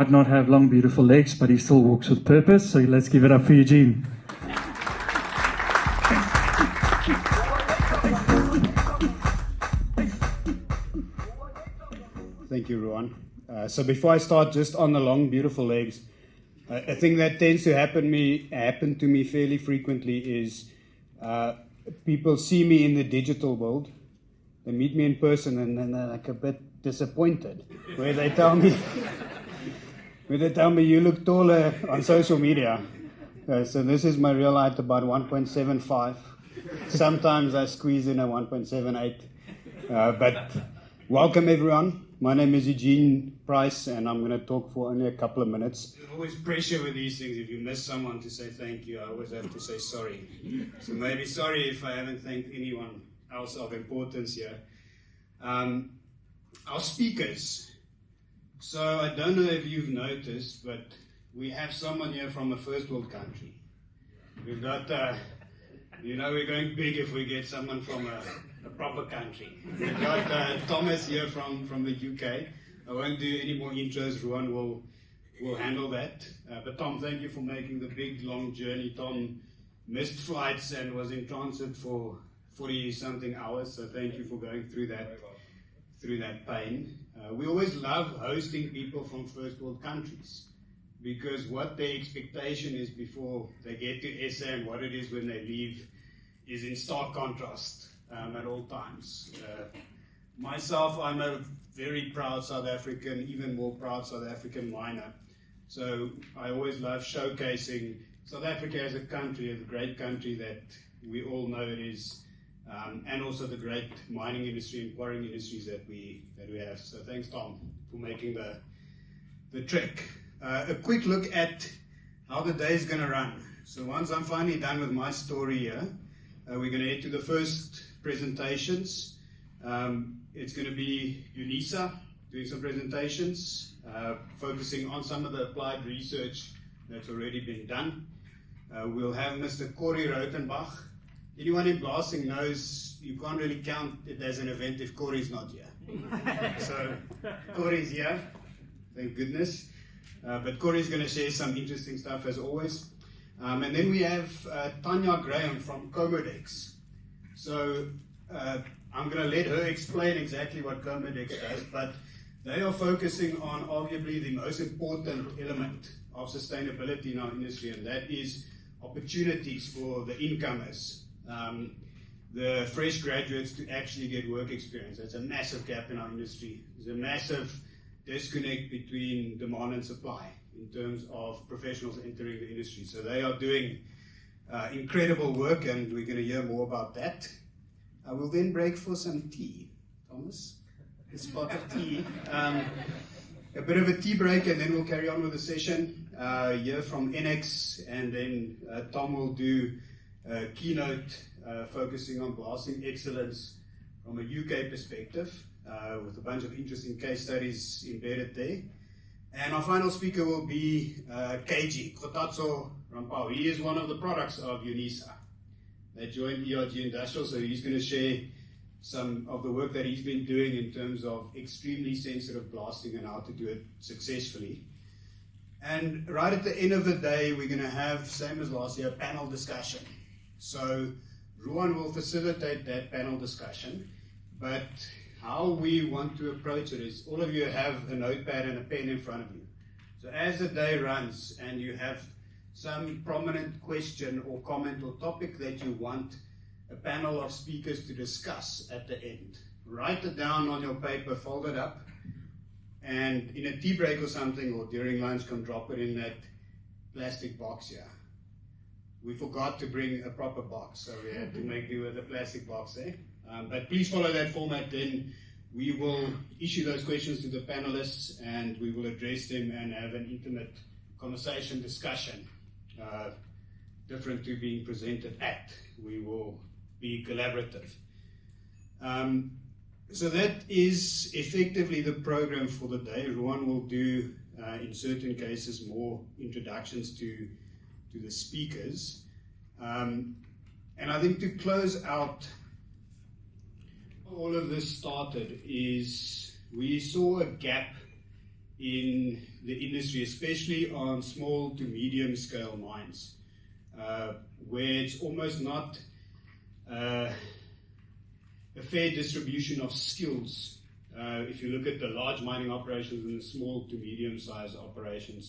Might not have long, beautiful legs, but he still walks with purpose. So let's give it up for Eugene. Thank you, Ruan. So before I start, just on the long, beautiful legs, a thing that tends to happen to me fairly frequently is people see me in the digital world, they meet me in person, and then they're like a bit disappointed, where they tell me, you look taller on social media. So this is my real height, about 1.75. Sometimes I squeeze in a 1.78. But welcome, everyone. My name is Eugene Price, and I'm going to talk for only a couple of minutes. There's always pressure with these things. If you miss someone to say thank you, I always have to say sorry. So maybe sorry if I haven't thanked anyone else of importance here. Our speakers. So I don't know if you've noticed, but we have someone here from a first world country. We've got, we're going big if we get someone from a proper country. We've got Thomas here from the UK. I won't do any more intros. Ruan will handle that. But Tom, thank you for making the big, long journey. Tom missed flights and was in transit for 40-something hours. So thank you for going through that pain. We always love hosting people from first world countries, because what their expectation is before they get to SA and what it is when they leave is in stark contrast at all times. Myself, I'm a very proud South African, even more proud South African miner. So I always love showcasing South Africa as a country, as a great country that we all know it is, and also the great mining industry and quarrying industries that we have. So thanks, Tom, for making the trek. A quick look at how the day is going to run. So once I'm finally done with my story here, we're going to head to the first presentations. It's going to be UNISA doing some presentations, focusing on some of the applied research that's already been done. We'll have Mr. Corey Rotenbach. Anyone in blasting knows you can't really count it as an event if Corey's not here. So Corey's here, thank goodness. But Corey's going to share some interesting stuff as always. And then we have Tanya Graham from Comodex. So I'm going to let her explain exactly what Comodex does, but they are focusing on arguably the most important element of sustainability in our industry, and that is opportunities for the incomers, the fresh graduates to actually get work experience. That's a massive gap in our industry. There's a massive disconnect between demand and supply in terms of professionals entering the industry. So they are doing incredible work, and we're going to hear more about that. I will then break for some tea. Thomas, a spot of tea. A bit of a tea break, and then we'll carry on with the session. Hear from NX, and then Tom will do a keynote focusing on blasting excellence from a UK perspective, with a bunch of interesting case studies embedded there. And our final speaker will be KG, Kotatso Rampau. He is one of the products of UNISA. They joined ERG Industrial, so he's going to share some of the work that he's been doing in terms of extremely sensitive blasting and how to do it successfully. And right at the end of the day, we're going to have, same as last year, a panel discussion. So Ruan will facilitate that panel discussion, but how we want to approach it is all of you have a notepad and a pen in front of you. So as the day runs and you have some prominent question or comment or topic that you want a panel of speakers to discuss at the end, write it down on your paper, fold it up, and in a tea break or something, or during lunch, come drop it in that plastic box here. We forgot to bring a proper box, so we had to make do with a plastic box there. But please follow that format, then we will issue those questions to the panelists and we will address them and have an intimate conversation, discussion, different to being presented at. We will be collaborative. So that is effectively the program for the day. Ruan will do, in certain cases, more introductions to the speakers. And I think to close out, all of this started is we saw a gap in the industry, especially on small to medium scale mines, where it's almost not a fair distribution of skills. If you look at the large mining operations and the small to medium sized operations,